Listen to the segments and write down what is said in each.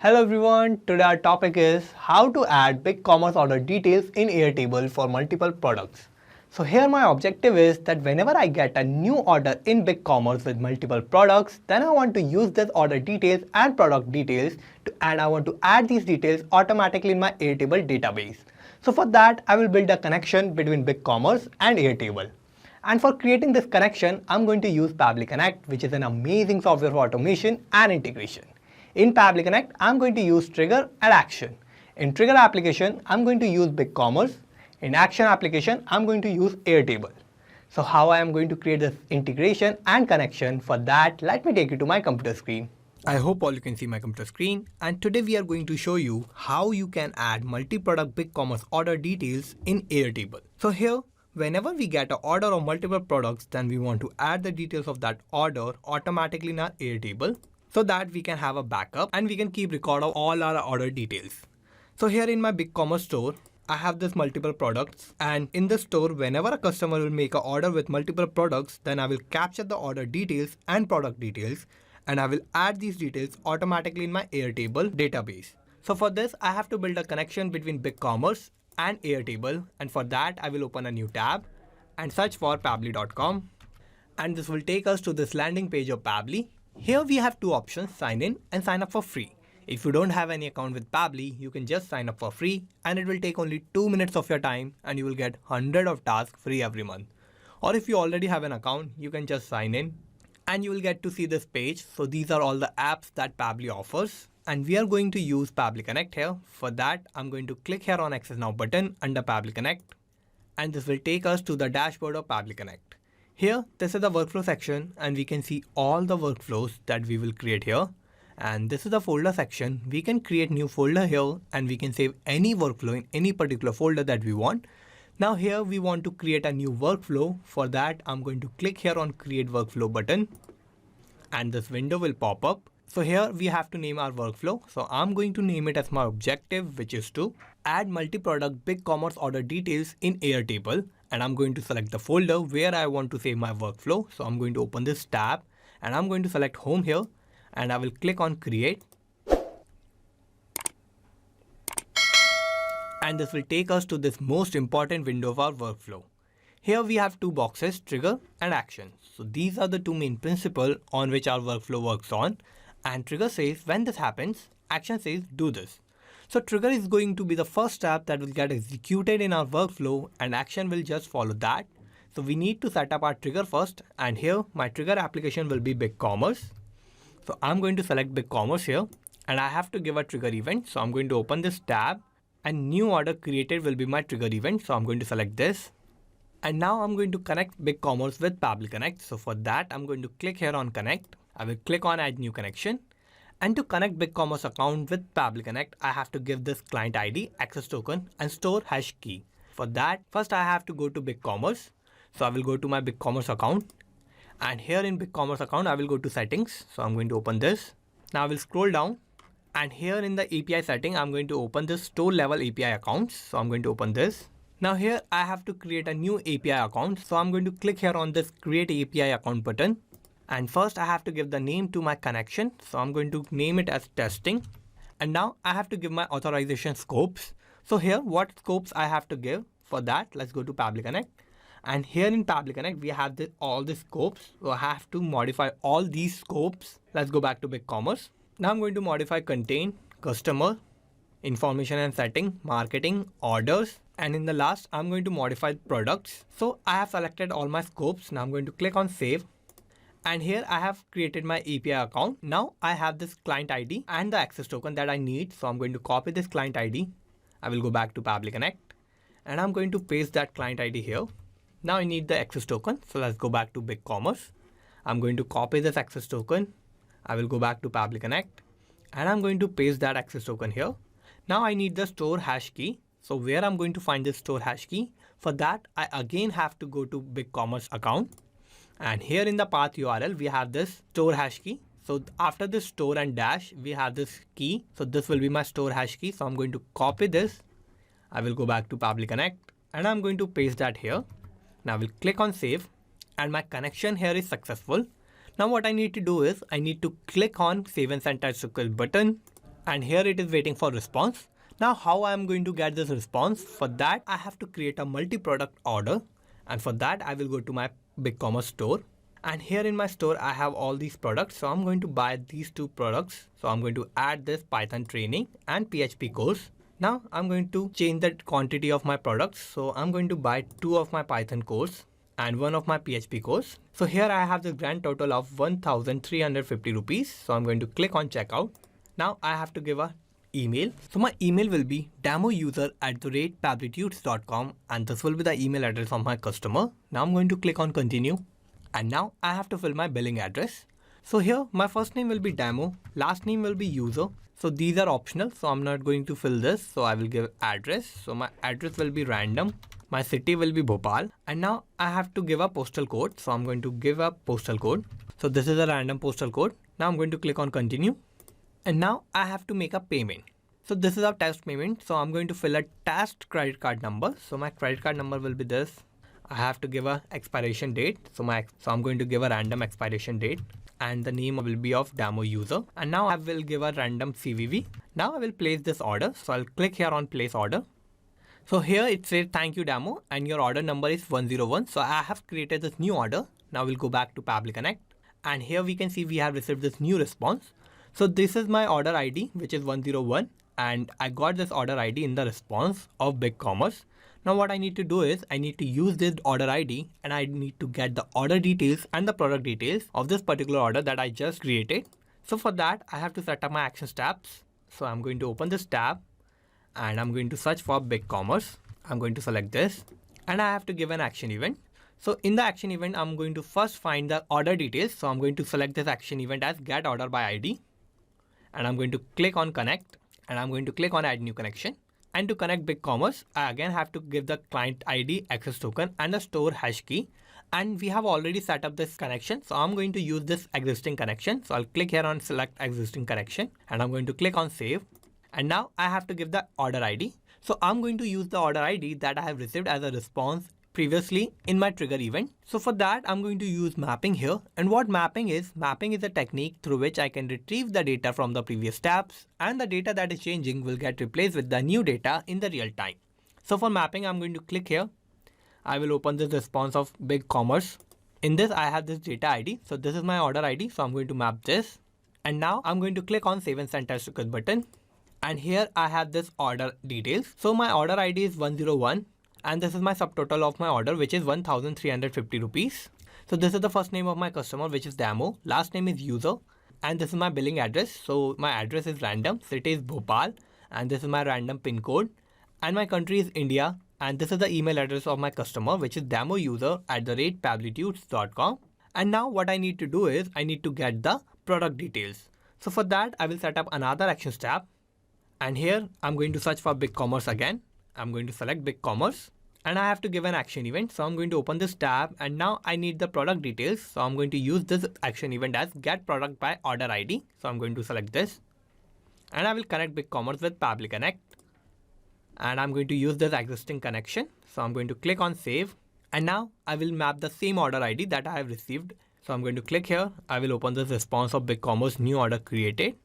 Hello everyone, today our topic is how to add BigCommerce order details in Airtable for multiple products. So here my objective is that whenever I get a new order in BigCommerce with multiple products, then I want to use this order details and product details and I want to add these details automatically in my Airtable database. So for that, I will build a connection between BigCommerce and Airtable. And for creating this connection, I'm going to use Pabbly Connect, which is an amazing software for automation and integration. In Pabbly Connect, I'm going to use trigger and action. In trigger application, I'm going to use BigCommerce. In action application, I'm going to use Airtable. So how I am going to create this integration and connection, for that, let me take you to my computer screen. I hope all you can see my computer screen, and today we are going to show you how you can add multi-product BigCommerce order details in Airtable. So here, whenever we get an order of multiple products, then we want to add the details of that order automatically in our Airtable, so that we can have a backup and we can keep record of all our order details. So here in my BigCommerce store, I have this multiple products, and in the store, whenever a customer will make an order with multiple products, then I will capture the order details and product details, and I will add these details automatically in my Airtable database. So for this, I have to build a connection between BigCommerce and Airtable, and for that, I will open a new tab and search for pabbly.com, and this will take us to this landing page of Pabbly. Here we have two options, sign in and sign up for free. If you don't have any account with Pabbly, you can just sign up for free and it will take only 2 minutes of your time and you will get 100 of tasks free every month. Or if you already have an account, you can just sign in and you will get to see this page. So these are all the apps that Pabbly offers, and we are going to use Pabbly Connect here. For that, I'm going to click here on Access Now button under Pabbly Connect, and this will take us to the dashboard of Pabbly Connect. Here, this is the workflow section, and we can see all the workflows that we will create here. And this is the folder section. We can create new folder here, and we can save any workflow in any particular folder that we want. Now here we want to create a new workflow. For that, I'm going to click here on Create Workflow button, and this window will pop up. So here we have to name our workflow. So I'm going to name it as my objective, which is to add multi-product BigCommerce order details in Airtable. And I'm going to select the folder where I want to save my workflow. So I'm going to open this tab and I'm going to select home here, and I will click on create. And this will take us to this most important window of our workflow. Here we have two boxes, trigger and action. So these are the two main principles on which our workflow works on. And trigger says when this happens, action says do this. So trigger is going to be the first step that will get executed in our workflow, and action will just follow that. So we need to set up our trigger first, and here my trigger application will be BigCommerce. So I'm going to select BigCommerce here, and I have to give a trigger event. So I'm going to open this tab, and new order created will be my trigger event. So I'm going to select this. And now I'm going to connect BigCommerce with Pabbly Connect. So for that, I'm going to click here on connect. I will click on add new connection. And to connect BigCommerce account with Pabbly Connect, I have to give this client ID, access token, and store hash key. For that, first I have to go to BigCommerce. So I will go to my BigCommerce account. And here in BigCommerce account, I will go to settings. So I'm going to open this. Now I will scroll down. And here in the API setting, I'm going to open this store level API accounts. So I'm going to open this. Now here I have to create a new API account. So I'm going to click here on this create API account button. And first I have to give the name to my connection. So I'm going to name it as testing. And now I have to give my authorization scopes. So here what scopes I have to give? For that, let's go to Pabbly Connect. And here in Pabbly Connect, we have all the scopes. So I have to modify all these scopes. Let's go back to BigCommerce. Now I'm going to modify contain, customer, information and setting, marketing, orders. And in the last, I'm going to modify products. So I have selected all my scopes. Now I'm going to click on save. And here I have created my API account. Now I have this client ID and the access token that I need. So I'm going to copy this client ID. I will go back to Pabbly Connect and I'm going to paste that client ID here. Now I need the access token. So let's go back to BigCommerce. I'm going to copy this access token. I will go back to Pabbly Connect and I'm going to paste that access token here. Now I need the store hash key. So where I'm going to find this store hash key? For that, I again have to go to BigCommerce account. And here in the path URL, we have this store hash key. So after this store and dash, we have this key. So this will be my store hash key. So I'm going to copy this. I will go back to Pabbly Connect and I'm going to paste that here. Now I will click on save and my connection here is successful. Now what I need to do is I need to click on Save and Send Test Request button. and here it is waiting for response. Now how I am going to get this response? For that I have to create a multi-product order, and for that I will go to my BigCommerce store, and here in my store I have all these products. So I'm going to buy these two products. So I'm going to add this Python training and PHP course. Now I'm going to change the quantity of my products. So I'm going to buy 2 of my Python course and 1 of my PHP course. So here I have the grand total of 1,350 rupees. So I'm going to click on checkout. Now I have to give a email. So my email will be demouser@pabblytudes.com, and this will be the email address of my customer. Now I'm going to click on continue, and now I have to fill my billing address. So here my first name will be demo, last name will be user. So these are optional, so I'm not going to fill this. So I will give address. So my address will be random. My city will be Bhopal, and now I have to give a postal code. So I'm going to give a postal code. So this is a random postal code. Now I'm going to click on continue. And now I have to make a payment. So this is a test payment. So I'm going to fill a test credit card number. So my credit card number will be this. I have to give a expiration date. So I'm going to give a random expiration date, and the name will be of demo user. And now I will give a random CVV. Now I will place this order. So I'll click here on place order. So here it says thank you demo, and your order number is 101. So I have created this new order. Now we'll go back to Pabbly Connect, and here we can see we have received this new response. So this is my order ID, which is 101, and I got this order ID in the response of BigCommerce. Now what I need to do is I need to use this order ID, and I need to get the order details and the product details of this particular order that I just created. So for that I have to set up my actions tabs. So I'm going to open this tab, and I'm going to search for BigCommerce. I'm going to select this, and I have to give an action event. So in the action event, I'm going to first find the order details. So I'm going to select this action event as get order by ID, and I'm going to click on connect, and I'm going to click on add new connection. And to connect BigCommerce, I again have to give the client ID, access token, and the store hash key. And we have already set up this connection. So I'm going to use this existing connection. So I'll click here on select existing connection, and I'm going to click on save. And now I have to give the order ID. So I'm going to use the order ID that I have received as a response previously in my trigger event. So for that, I'm going to use mapping here. And what mapping is a technique through which I can retrieve the data from the previous tabs, and the data that is changing will get replaced with the new data in the real time. So for mapping, I'm going to click here. I will open this response of BigCommerce. In this, I have this data ID. So this is my order ID. So I'm going to map this. And now I'm going to click on save and send test request button. And here I have this order details. So my order ID is 101. And this is my subtotal of my order, which is 1,350 rupees. So this is the first name of my customer, which is demo. Last name is user. And this is my billing address. So my address is random. City is Bhopal. And this is my random pin code. And my country is India. And this is the email address of my customer, which is demouser@pabblytudes.com. And now what I need to do is I need to get the product details. So for that, I will set up another actions tab. And here I'm going to search for BigCommerce again. I'm going to select BigCommerce, and I have to give an action event. So I'm going to open this tab, and now I need the product details. So I'm going to use this action event as get product by order ID. So I'm going to select this, and I will connect BigCommerce with Pabbly Connect, and I'm going to use this existing connection. So I'm going to click on save, and now I will map the same order ID that I have received. So I'm going to click here. I will open this response of BigCommerce new order created,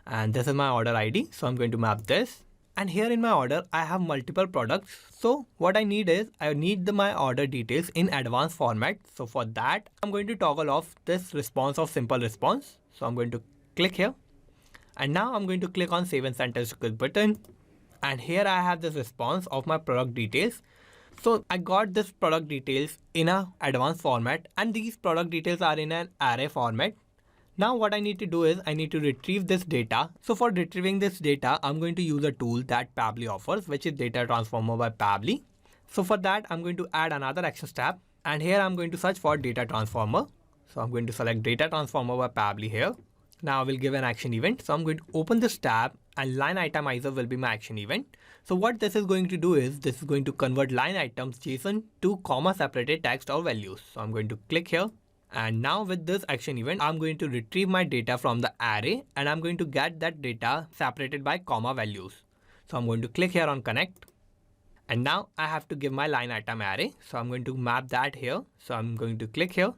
and this is my order ID. So I'm going to map this. And here in my order, I have multiple products. So what I need is I need my order details in advanced format. So for that, I'm going to toggle off this response of simple response. So I'm going to click here. And now I'm going to click on save and send test request button. And here I have this response of my product details. So I got this product details in a advanced format, and these product details are in an array format. Now what I need to do is I need to retrieve this data. So for retrieving this data, I'm going to use a tool that Pabbly offers, which is Data Transformer by Pabbly. So for that, I'm going to add another actions tab, and here I'm going to search for Data Transformer. So I'm going to select Data Transformer by Pabbly here. Now I will give an action event. So I'm going to open this tab, and line itemizer will be my action event. So what this is going to do is this is going to convert line items JSON to comma separated text or values. So I'm going to click here. And now with this action event, I'm going to retrieve my data from the array, and I'm going to get that data separated by comma values. So I'm going to click here on connect. And now I have to give my line item array. So I'm going to map that here. So I'm going to click here,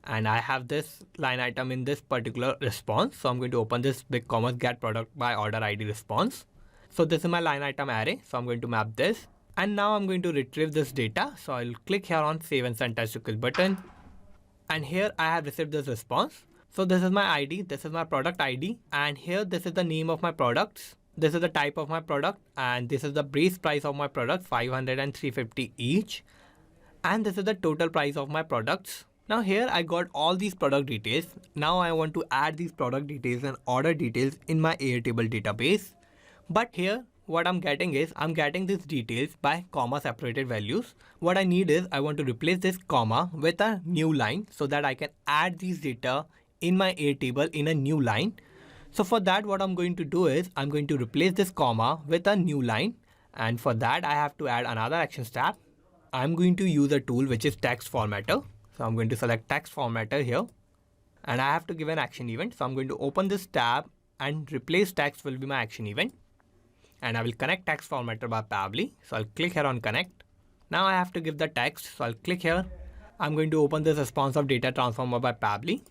and I have this line item in this particular response. So I'm going to open this BigCommerce get product by order ID response. So this is my line item array. So I'm going to map this. And now I'm going to retrieve this data. So I'll click here on save and send test request button. And here I have received this response. So this is my ID. This is my product ID. And here this is the name of my products. This is the type of my product. And this is the base price of my product, 500 and 350 each. And this is the total price of my products. Now here I got all these product details. Now I want to add these product details and order details in my Airtable database. But here what I'm getting is I'm getting these details by comma separated values. What I need is I want to replace this comma with a new line so that I can add these data in my Airtable in a new line. So for that what I'm going to do is I'm going to replace this comma with a new line. And for that I have to add another action step. I'm going to use a tool which is text formatter. So I'm going to select text formatter here. And I have to give an action event. So I'm going to open this tab and replace text will be my action event. And I will connect text formatter by Pabbly. So I'll click here on connect. Now I have to give the text. So I'll click here. I'm going to open this responsive data transformer by Pabbly.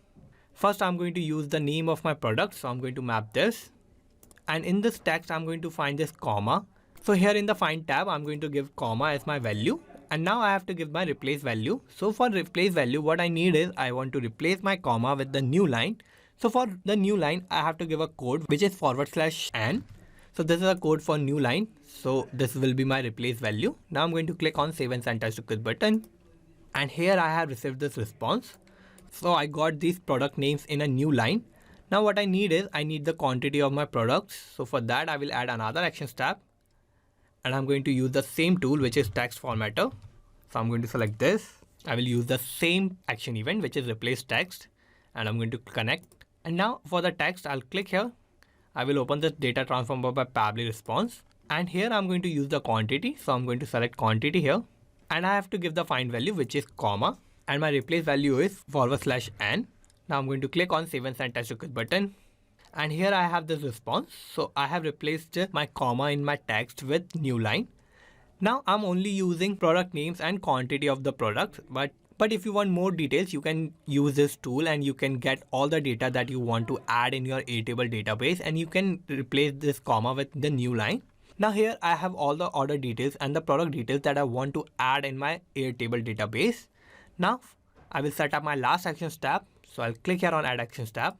First I'm going to use the name of my product. So I'm going to map this. And in this text I'm going to find this comma. So here in the find tab I'm going to give comma as my value. And now I have to give my replace value. So for replace value, what I need is I want to replace my comma with the new line. So for the new line, I have to give a code which is /n. So this is a code for new line. So this will be my replace value. Now I'm going to click on save and send test request button. And here I have received this response. So I got these product names in a new line. Now what I need is I need the quantity of my products. So for that I will add another action step. And I'm going to use the same tool which is text formatter. So I'm going to select this. I will use the same action event which is replace text. And I'm going to connect. And now for the text, I'll click here. I will open this data transformer by Pabbly response. And here I'm going to use the quantity. So I'm going to select quantity here. And I have to give the find value which is comma. And my replace value is /n. Now I'm going to click on save and send test request button. And here I have this response. So I have replaced my comma in my text with new line. Now I'm only using product names and quantity of the product. But if you want more details, you can use this tool and you can get all the data that you want to add in your Airtable database. And you can replace this comma with the new line. Now here I have all the order details and the product details that I want to add in my Airtable database. Now I will set up my last action step. So I'll click here on add action step.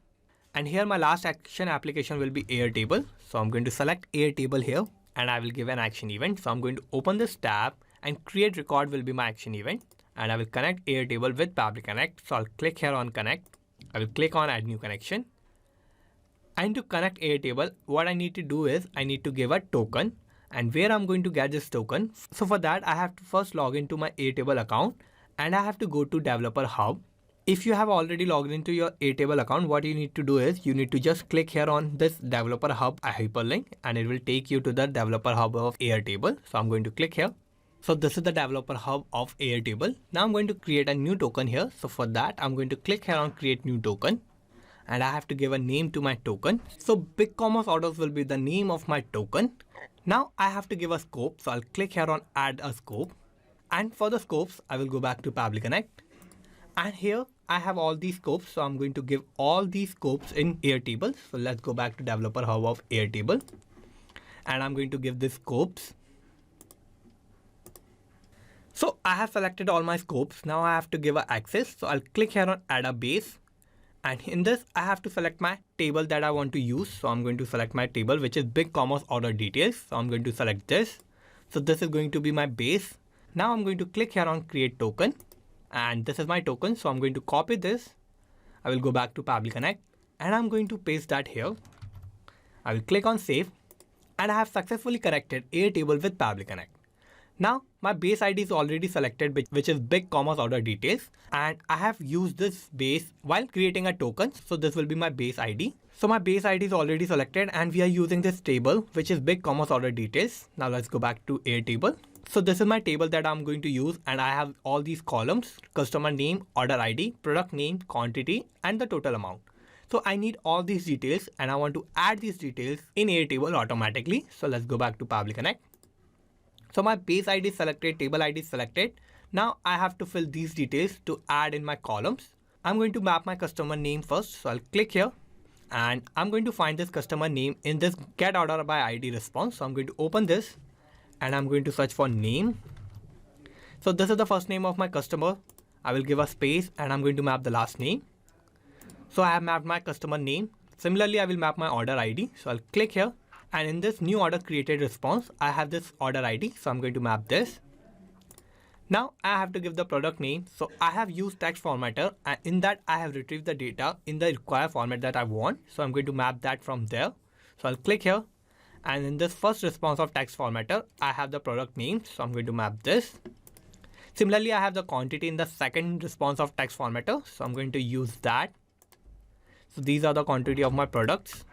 And here my last action application will be Aitrtable. So I'm going to select Aitrtable here and I will give an action event. So I'm going to open this tab and create record will be my action event. And I will connect Aitrtable with Pabbly Connect. So I'll click here on connect. I will click on add new connection. And to connect Aitrtable, what I need to do is I need to give a token. And where I'm going to get this token. So for that, I have to first log into my Aitrtable account and I have to go to Developer Hub. If you have already logged into your Aitrtable account, what you need to do is you need to just click here on this Developer Hub hyperlink and it will take you to the Developer Hub of Aitrtable. So I'm going to click here. So this is the Developer Hub of Aitrtable. Now I'm going to create a new token here. So for that, I'm going to click here on create new token and I have to give a name to my token. So BigCommerce orders will be the name of my token. Now I have to give a scope. So I'll click here on add a scope. And for the scopes, I will go back to Pabbly Connect. And here I have all these scopes. So I'm going to give all these scopes in Aitrtable. So let's go back to Developer Hub of Aitrtable. And I'm going to give this scopes. So I have selected all my scopes. Now I have to give an access. So I'll click here on add a base. And in this, I have to select my table that I want to use. So I'm going to select my table, which is BigCommerce Order Details. So I'm going to select this. So this is going to be my base. Now I'm going to click here on create token. And this is my token. So I'm going to copy this. I will go back to Pabbly Connect and I'm going to paste that here. I will click on save and I have successfully connected Aitrtable with Pabbly Connect. Now my base ID is already selected, which is BigCommerce Order Details, and I have used this base while creating a token. So this will be my base ID. So my base ID is already selected and we are using this table, which is BigCommerce Order Details. Now let's go back to Aitrtable. So this is my table that I'm going to use and I have all these columns: customer name, order ID, product name, quantity, and the total amount. So I need all these details and I want to add these details in Aitrtable automatically. So let's go back to Pabbly Connect. So my base ID is selected, table ID is selected. Now I have to fill these details to add in my columns. I'm going to map my customer name first. So I'll click here and I'm going to find this customer name in this get order by ID response. So I'm going to open this and I'm going to search for name. So this is the first name of my customer. I will give a space and I'm going to map the last name. So I have mapped my customer name. Similarly, I will map my order ID. So I'll click here and in this new order created response, I have this order ID. So I'm going to map this. Now I have to give the product name. So I have used text formatter and in that I have retrieved the data in the required format that I want. So I'm going to map that from there. So I'll click here and in this first response of text formatter, I have the product name. So I'm going to map this. Similarly, I have the quantity in the second response of text formatter. So I'm going to use that. So these are the quantity of my products.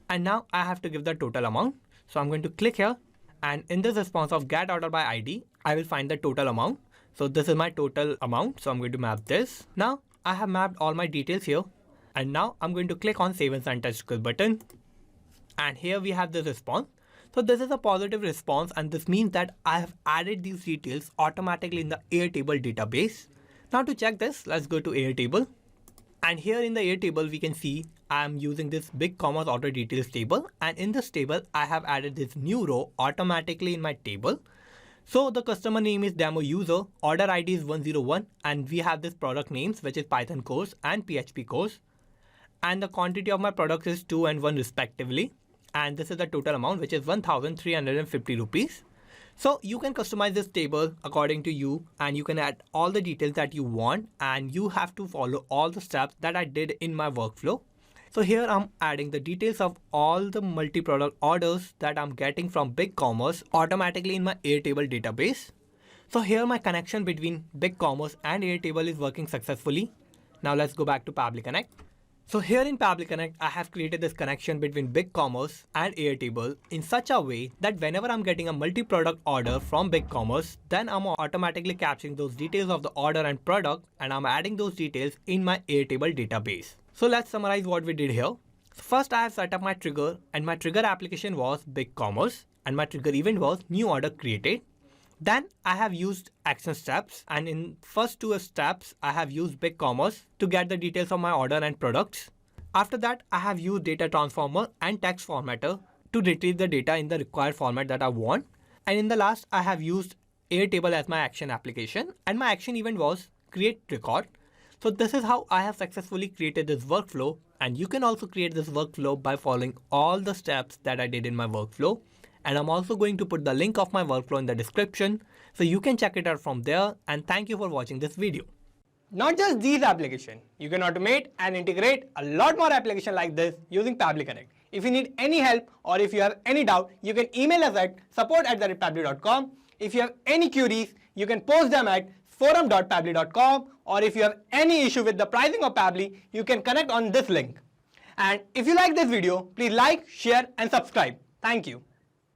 And now I have to give the total amount. So I'm going to click here and in this response of get order by ID, I will find the total amount. So this is my total amount. So I'm going to map this. Now I have mapped all my details here. And now I'm going to click on save and send test request button. And here we have the response. So this is a positive response and this means that I have added these details automatically in the Airtable database. Now to check this, let's go to Airtable. And here in the Airtable, we can see I am using this BigCommerce Order Details table. And in this table, I have added this new row automatically in my table. So the customer name is demo user, order ID is 101, and we have this product names, which is Python course and PHP course. And the quantity of my products is 2 and 1 respectively. And this is the total amount, which is 1,350 rupees. So you can customize this table according to you and you can add all the details that you want and you have to follow all the steps that I did in my workflow. So here I'm adding the details of all the multi-product orders that I'm getting from BigCommerce automatically in my Airtable database. So here my connection between BigCommerce and Airtable is working successfully. Now let's go back to Pabbly Connect. So here in Pabbly Connect, I have created this connection between BigCommerce and Aitrtable in such a way that whenever I'm getting a multi-product order from BigCommerce, then I'm automatically capturing those details of the order and product and I'm adding those details in my Aitrtable database. So let's summarize what we did here. So first I have set up my trigger and my trigger application was BigCommerce and my trigger event was new order created. Then I have used action steps and in first 2 steps, I have used BigCommerce to get the details of my order and products. After that, I have used data transformer and text formatter to retrieve the data in the required format that I want. And in the last, I have used Aitrtable as my action application and my action event was create record. So this is how I have successfully created this workflow and you can also create this workflow by following all the steps that I did in my workflow. And I'm also going to put the link of my workflow in the description so you can check it out from there and thank you for watching this video. Not just these applications, you can automate and integrate a lot more applications like this using Pabbly Connect. If you need any help or if you have any doubt, you can email us at support@pabbly.com. If you have any queries, you can post them at forum.pabbly.com or if you have any issue with the pricing of Pabbly, you can connect on this link. And if you like this video, please like, share and subscribe. Thank you.